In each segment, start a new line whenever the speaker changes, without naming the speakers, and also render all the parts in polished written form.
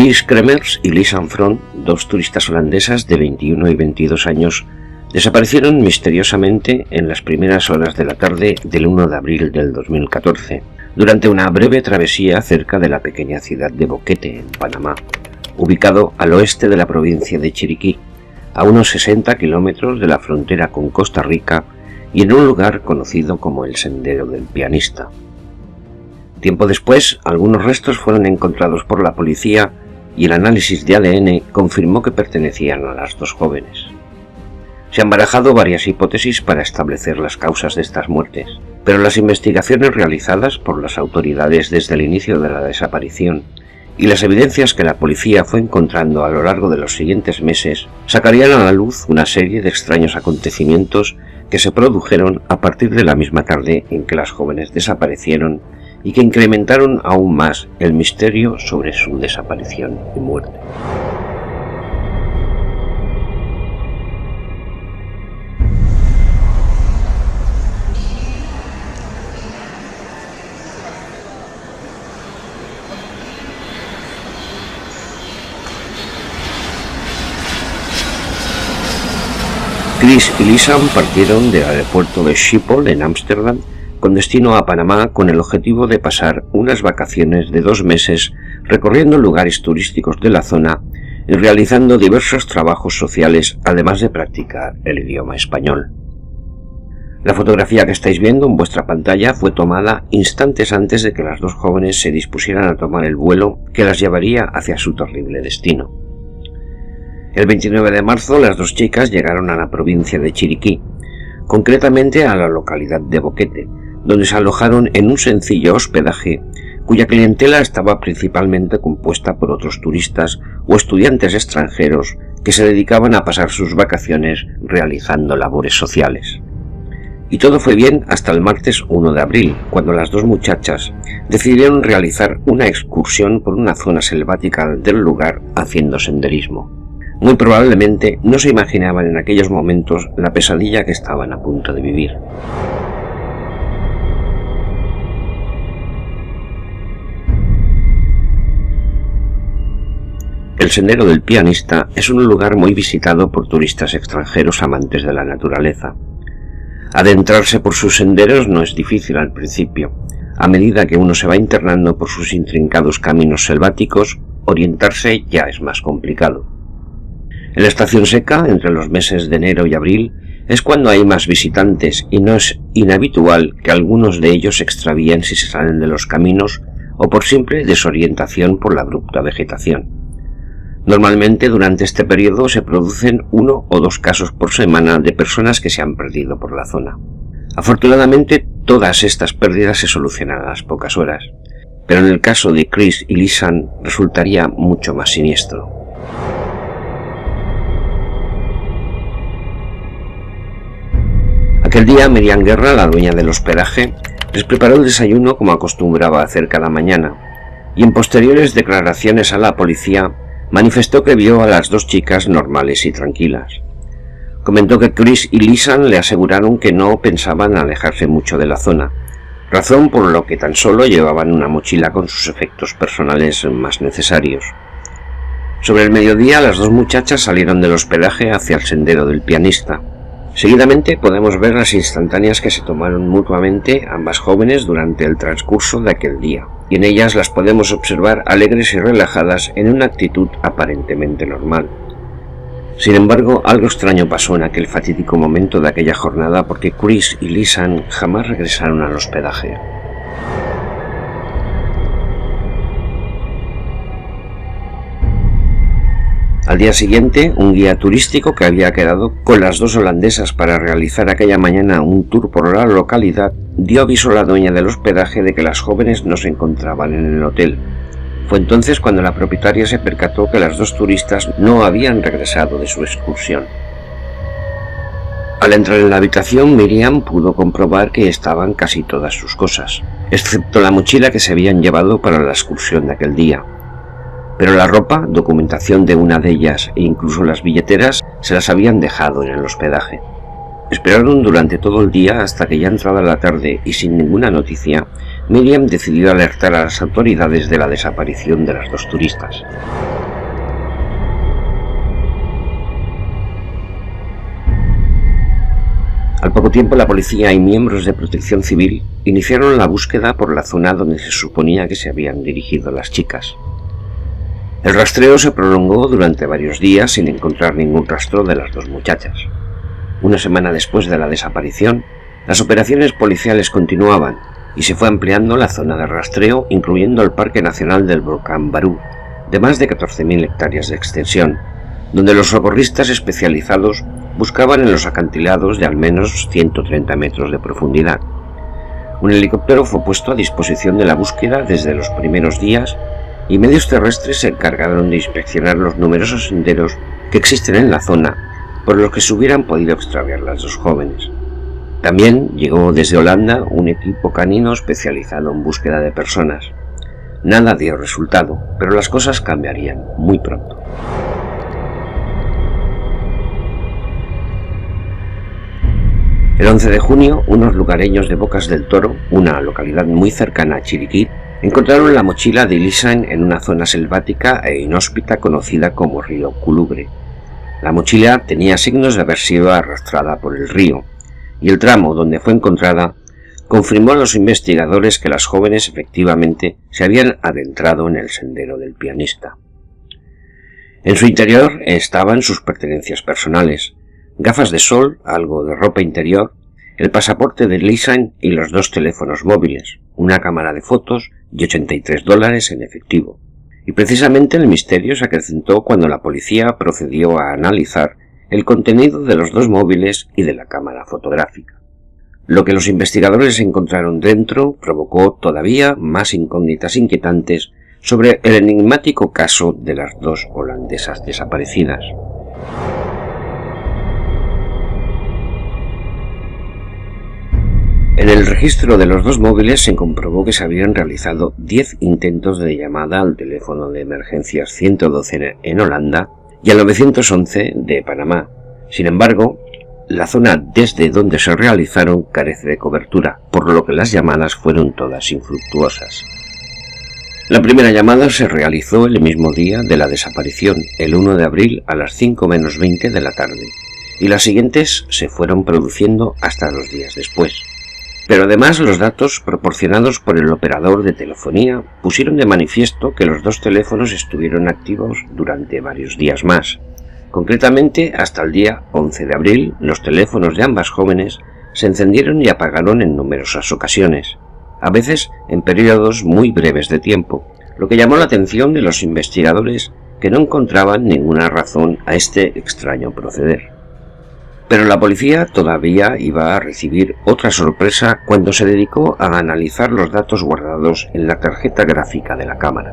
Chris Kremers y Lisanne Front, dos turistas holandesas de 21 y 22 años, desaparecieron misteriosamente en las primeras horas de la tarde del 1 de abril del 2014, durante una breve travesía cerca de la pequeña ciudad de Boquete, en Panamá, ubicado al oeste de la provincia de Chiriquí, a unos 60 kilómetros de la frontera con Costa Rica y en un lugar conocido como el Sendero del Pianista. Tiempo después, algunos restos fueron encontrados por la policía y el análisis de ADN confirmó que pertenecían a las dos jóvenes. Se han barajado varias hipótesis para establecer las causas de estas muertes, pero las investigaciones realizadas por las autoridades desde el inicio de la desaparición y las evidencias que la policía fue encontrando a lo largo de los siguientes meses sacarían a la luz una serie de extraños acontecimientos que se produjeron a partir de la misma tarde en que las jóvenes desaparecieron y que incrementaron aún más el misterio sobre su desaparición y muerte. Chris y Lisanne partieron del aeropuerto de Schiphol en Ámsterdam con destino a Panamá con el objetivo de pasar unas vacaciones de 2 meses recorriendo lugares turísticos de la zona y realizando diversos trabajos sociales, además de practicar el idioma español. La fotografía que estáis viendo en vuestra pantalla fue tomada instantes antes de que las dos jóvenes se dispusieran a tomar el vuelo que las llevaría hacia su terrible destino. El 29 de marzo las dos chicas llegaron a la provincia de Chiriquí, concretamente a la localidad de Boquete, donde se alojaron en un sencillo hospedaje cuya clientela estaba principalmente compuesta por otros turistas o estudiantes extranjeros que se dedicaban a pasar sus vacaciones realizando labores sociales. Y todo fue bien hasta el martes 1 de abril, cuando las dos muchachas decidieron realizar una excursión por una zona selvática del lugar haciendo senderismo. Muy probablemente no se imaginaban en aquellos momentos la pesadilla que estaban a punto de vivir. El Sendero del Pianista es un lugar muy visitado por turistas extranjeros amantes de la naturaleza. Adentrarse por sus senderos no es difícil al principio. A medida que uno se va internando por sus intrincados caminos selváticos, orientarse ya es más complicado. En la estación seca, entre los meses de enero y abril, es cuando hay más visitantes y no es inhabitual que algunos de ellos se extravíen si se salen de los caminos o por simple desorientación por la abrupta vegetación. Normalmente durante este periodo se producen 1 o 2 casos por semana de personas que se han perdido por la zona. Afortunadamente todas estas pérdidas se solucionan a las pocas horas, pero en el caso de Chris y Lisanne resultaría mucho más siniestro. Aquel día Miriam Guerra, la dueña del hospedaje, les preparó el desayuno como acostumbraba a hacer cada mañana, y en posteriores declaraciones a la policía manifestó que vio a las dos chicas normales y tranquilas. Comentó que Chris y Lisanne le aseguraron que no pensaban alejarse mucho de la zona, razón por lo que tan solo llevaban una mochila con sus efectos personales más necesarios. Sobre el mediodía las dos muchachas salieron del hospedaje hacia el Sendero del Pianista. Seguidamente podemos ver las instantáneas que se tomaron mutuamente ambas jóvenes durante el transcurso de aquel día, y en ellas las podemos observar alegres y relajadas en una actitud aparentemente normal. Sin embargo, algo extraño pasó en aquel fatídico momento de aquella jornada porque Chris y Lisanne jamás regresaron al hospedaje. Al día siguiente, un guía turístico que había quedado con las dos holandesas para realizar aquella mañana un tour por la localidad dio aviso a la dueña del hospedaje de que las jóvenes no se encontraban en el hotel. Fue entonces cuando la propietaria se percató que las dos turistas no habían regresado de su excursión. Al entrar en la habitación, Miriam pudo comprobar que estaban casi todas sus cosas, excepto la mochila que se habían llevado para la excursión de aquel día. Pero la ropa, documentación de una de ellas e incluso las billeteras se las habían dejado en el hospedaje. Esperaron durante todo el día hasta que ya entrada la tarde y sin ninguna noticia, Miriam decidió alertar a las autoridades de la desaparición de las dos turistas. Al poco tiempo, la policía y miembros de Protección Civil iniciaron la búsqueda por la zona donde se suponía que se habían dirigido las chicas. El rastreo se prolongó durante varios días sin encontrar ningún rastro de las dos muchachas. Una semana después de la desaparición, las operaciones policiales continuaban y se fue ampliando la zona de rastreo, incluyendo el Parque Nacional del Volcán Barú, de más de 14.000 hectáreas de extensión, donde los socorristas especializados buscaban en los acantilados de al menos 130 metros de profundidad. Un helicóptero fue puesto a disposición de la búsqueda desde los primeros días y medios terrestres se encargaron de inspeccionar los numerosos senderos que existen en la zona por los que se hubieran podido extraviar las dos jóvenes. También llegó desde Holanda un equipo canino especializado en búsqueda de personas. Nada dio resultado, pero las cosas cambiarían muy pronto. El 11 de junio, unos lugareños de Bocas del Toro, una localidad muy cercana a Chiriquí, encontraron la mochila de Elisain en una zona selvática e inhóspita conocida como río Culubre. La mochila tenía signos de haber sido arrastrada por el río, y el tramo donde fue encontrada confirmó a los investigadores que las jóvenes efectivamente se habían adentrado en el sendero del pianista. En su interior estaban sus pertenencias personales, gafas de sol, algo de ropa interior, el pasaporte de Elisain y los dos teléfonos móviles, una cámara de fotos y $83 en efectivo. Y precisamente el misterio se acrecentó cuando la policía procedió a analizar el contenido de los dos móviles y de la cámara fotográfica. Lo que los investigadores encontraron dentro provocó todavía más incógnitas inquietantes sobre el enigmático caso de las dos holandesas desaparecidas. En el registro de los dos móviles se comprobó que se habían realizado 10 intentos de llamada al teléfono de emergencias 112 en Holanda y al 911 de Panamá. Sin embargo, la zona desde donde se realizaron carece de cobertura, por lo que las llamadas fueron todas infructuosas. La primera llamada se realizó el mismo día de la desaparición, el 1 de abril a las 5 menos 20 de la tarde, y las siguientes se fueron produciendo hasta 2 días después. Pero además los datos proporcionados por el operador de telefonía pusieron de manifiesto que los dos teléfonos estuvieron activos durante varios días más. Concretamente, hasta el día 11 de abril, los teléfonos de ambas jóvenes se encendieron y apagaron en numerosas ocasiones, a veces en periodos muy breves de tiempo, lo que llamó la atención de los investigadores que no encontraban ninguna razón a este extraño proceder. Pero la policía todavía iba a recibir otra sorpresa cuando se dedicó a analizar los datos guardados en la tarjeta gráfica de la cámara.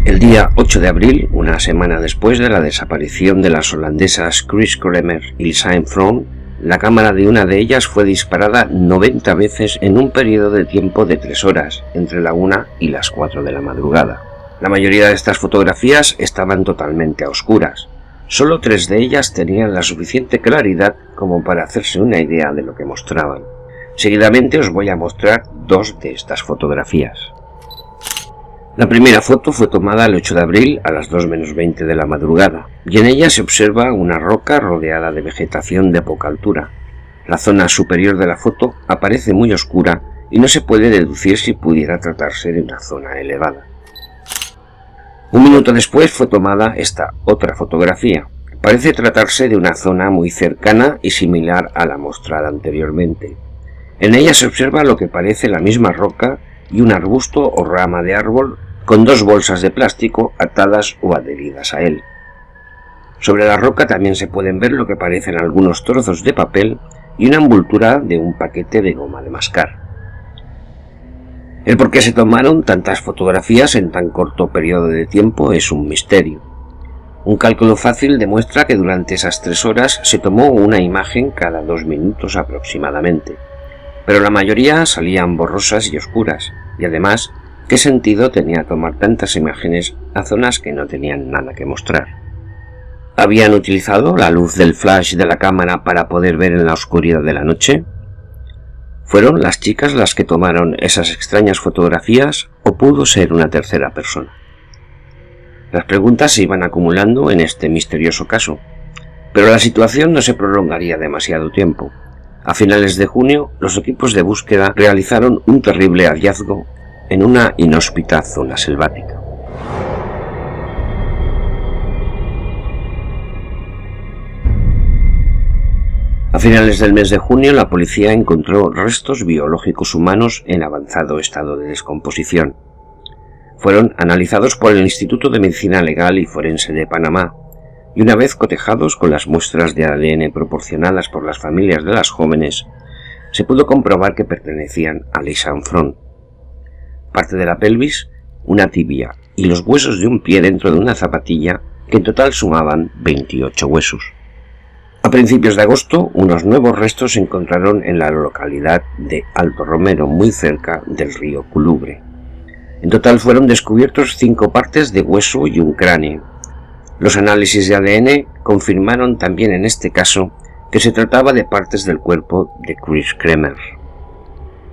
El día 8 de abril, una semana después de la desaparición de las holandesas Chris Kremer y Elisain Fromm, la cámara de una de ellas fue disparada 90 veces en un periodo de tiempo de 3 horas, entre la 1 y las 4 de la madrugada. La mayoría de estas fotografías estaban totalmente a oscuras. Solo 3 de ellas tenían la suficiente claridad como para hacerse una idea de lo que mostraban. Seguidamente os voy a mostrar 2 de estas fotografías. La primera foto fue tomada el 8 de abril a las 2 menos 20 de la madrugada, y en ella se observa una roca rodeada de vegetación de poca altura. La zona superior de la foto aparece muy oscura y no se puede deducir si pudiera tratarse de una zona elevada. Un minuto después fue tomada esta otra fotografía. Parece tratarse de una zona muy cercana y similar a la mostrada anteriormente. En ella se observa lo que parece la misma roca y un arbusto o rama de árbol con 2 bolsas de plástico atadas o adheridas a él. Sobre la roca también se pueden ver lo que parecen algunos trozos de papel y una envoltura de un paquete de goma de mascar. El por qué se tomaron tantas fotografías en tan corto periodo de tiempo es un misterio. Un cálculo fácil demuestra que durante esas 3 horas se tomó una imagen cada 2 minutos aproximadamente, pero la mayoría salían borrosas y oscuras, y además ¿Qué sentido tenía tomar tantas imágenes a zonas que no tenían nada que mostrar? ¿Habían utilizado la luz del flash de la cámara para poder ver en la oscuridad de la noche? ¿Fueron las chicas las que tomaron esas extrañas fotografías o pudo ser una tercera persona? Las preguntas se iban acumulando en este misterioso caso, pero la situación no se prolongaría demasiado tiempo. A finales de junio, los equipos de búsqueda realizaron un terrible hallazgo en una inhóspita zona selvática. A finales del mes de junio, la policía encontró restos biológicos humanos en avanzado estado de descomposición. Fueron analizados por el Instituto de Medicina Legal y Forense de Panamá, y una vez cotejados con las muestras de ADN proporcionadas por las familias de las jóvenes, se pudo comprobar que pertenecían a Lisa Anfrón. Parte de la pelvis, una tibia y los huesos de un pie dentro de una zapatilla, que en total sumaban 28 huesos. A principios de agosto, unos nuevos restos se encontraron en la localidad de Alto Romero, muy cerca del río Culubre. En total fueron descubiertos 5 partes de hueso y un cráneo. Los análisis de ADN confirmaron también en este caso que se trataba de partes del cuerpo de Chris Kremer.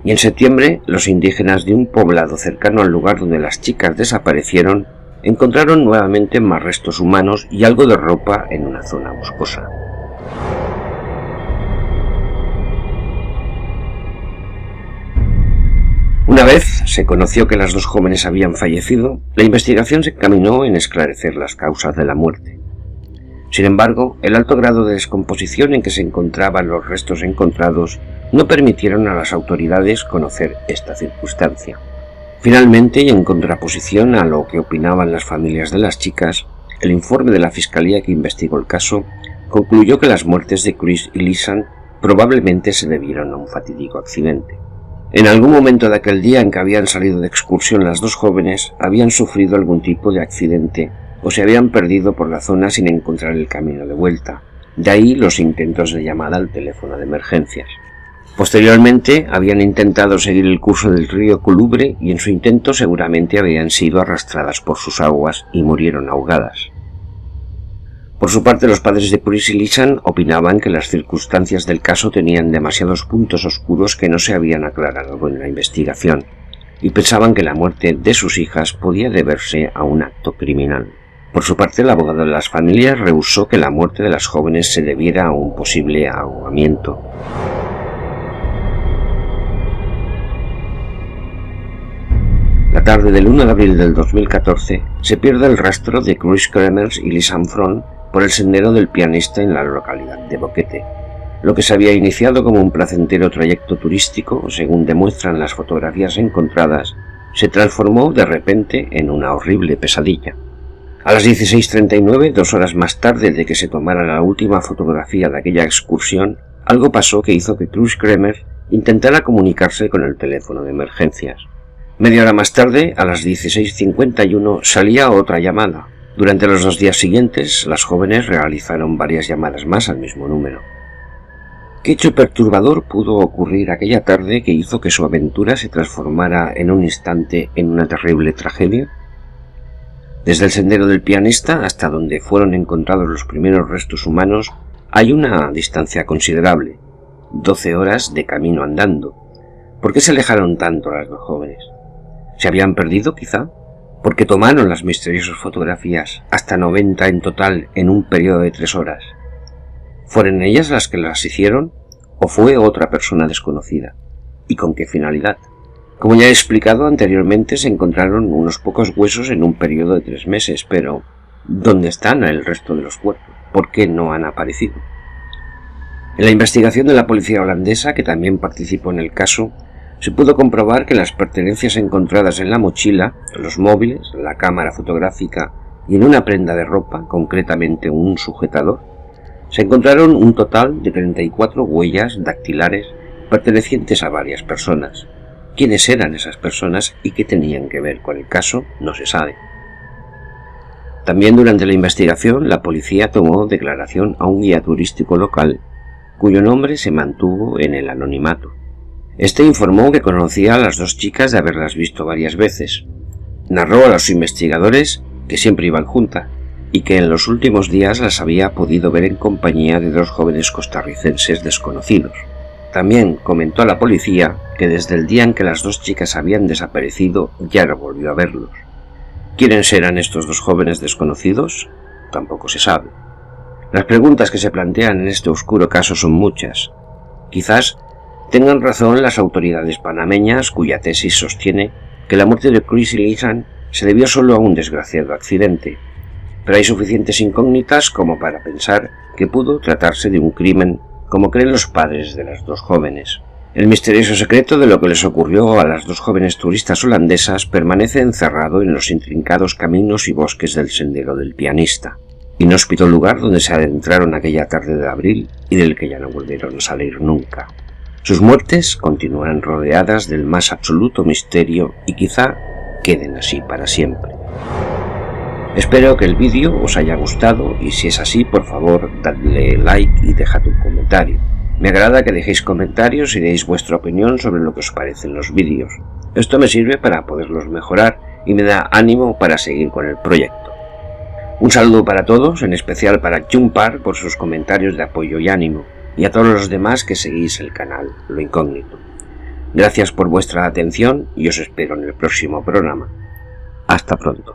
Y en septiembre, los indígenas de un poblado cercano al lugar donde las chicas desaparecieron encontraron nuevamente más restos humanos y algo de ropa en una zona boscosa. Una vez se conoció que las 2 jóvenes habían fallecido, la investigación se encaminó en esclarecer las causas de la muerte. Sin embargo, el alto grado de descomposición en que se encontraban los restos encontrados no permitieron a las autoridades conocer esta circunstancia. Finalmente, y en contraposición a lo que opinaban las familias de las chicas, el informe de la fiscalía que investigó el caso concluyó que las muertes de Chris y Lisan probablemente se debieron a un fatídico accidente. En algún momento de aquel día en que habían salido de excursión las 2 jóvenes, habían sufrido algún tipo de accidente o se habían perdido por la zona sin encontrar el camino de vuelta. De ahí los intentos de llamada al teléfono de emergencias. Posteriormente habían intentado seguir el curso del río Culubre y en su intento seguramente habían sido arrastradas por sus aguas y murieron ahogadas. Por su parte, los padres de Chris y Lisan opinaban que las circunstancias del caso tenían demasiados puntos oscuros que no se habían aclarado en la investigación, y pensaban que la muerte de sus hijas podía deberse a un acto criminal. Por su parte, el abogado de las familias rehusó que la muerte de las jóvenes se debiera a un posible ahogamiento. La tarde del 1 de abril del 2014 se pierde el rastro de Chris Kremer y Lisa Anfrón por el sendero del pianista en la localidad de Boquete. Lo que se había iniciado como un placentero trayecto turístico, según demuestran las fotografías encontradas, se transformó de repente en una horrible pesadilla. A las 16:39, 2 horas más tarde de que se tomara la última fotografía de aquella excursión, algo pasó que hizo que Chris Kremer intentara comunicarse con el teléfono de emergencias. Media hora más tarde, a las 16:51, salía otra llamada. Durante los 2 días siguientes, las jóvenes realizaron varias llamadas más al mismo número. ¿Qué hecho perturbador pudo ocurrir aquella tarde que hizo que su aventura se transformara en un instante en una terrible tragedia? Desde el sendero del pianista hasta donde fueron encontrados los primeros restos humanos hay una distancia considerable, 12 horas de camino andando. ¿Por qué se alejaron tanto las 2 jóvenes? ¿Se habían perdido, quizá? ¿Por qué tomaron las misteriosas fotografías, hasta 90 en total, en un periodo de 3 horas? ¿Fueron ellas las que las hicieron o fue otra persona desconocida? ¿Y con qué finalidad? Como ya he explicado anteriormente, se encontraron unos pocos huesos en un periodo de 3 meses, pero ¿dónde están el resto de los cuerpos? ¿Por qué no han aparecido? En la investigación de la policía holandesa, que también participó en el caso, se pudo comprobar que las pertenencias encontradas en la mochila, los móviles, la cámara fotográfica y en una prenda de ropa, concretamente un sujetador, se encontraron un total de 34 huellas dactilares pertenecientes a varias personas. ¿Quiénes eran esas personas y qué tenían que ver con el caso? No se sabe. También durante la investigación, la policía tomó declaración a un guía turístico local, cuyo nombre se mantuvo en el anonimato. Este informó que conocía a las dos chicas de haberlas visto varias veces. Narró a los investigadores que siempre iban juntas y que en los últimos días las había podido ver en compañía de dos jóvenes costarricenses desconocidos. También comentó a la policía que desde el día en que las dos chicas habían desaparecido ya no volvió a verlos. ¿Quiénes eran estos dos jóvenes desconocidos? Tampoco se sabe. Las preguntas que se plantean en este oscuro caso son muchas. Quizás tengan razón las autoridades panameñas, cuya tesis sostiene que la muerte de Chris y Lisan se debió solo a un desgraciado accidente, pero hay suficientes incógnitas como para pensar que pudo tratarse de un crimen, como creen los padres de las dos jóvenes. El misterioso secreto de lo que les ocurrió a las dos jóvenes turistas holandesas permanece encerrado en los intrincados caminos y bosques del Sendero del Pianista, inhóspito lugar donde se adentraron aquella tarde de abril y del que ya no volvieron a salir nunca. Sus muertes continúan rodeadas del más absoluto misterio y quizá queden así para siempre. Espero que el vídeo os haya gustado y si es así, por favor, dadle like y dejad un comentario. Me agrada que dejéis comentarios y deis vuestra opinión sobre lo que os parecen los vídeos. Esto me sirve para poderlos mejorar y me da ánimo para seguir con el proyecto. Un saludo para todos, en especial para Chumpar por sus comentarios de apoyo y ánimo, y a todos los demás que seguís el canal Lo Incógnito. Gracias por vuestra atención y os espero en el próximo programa. Hasta pronto.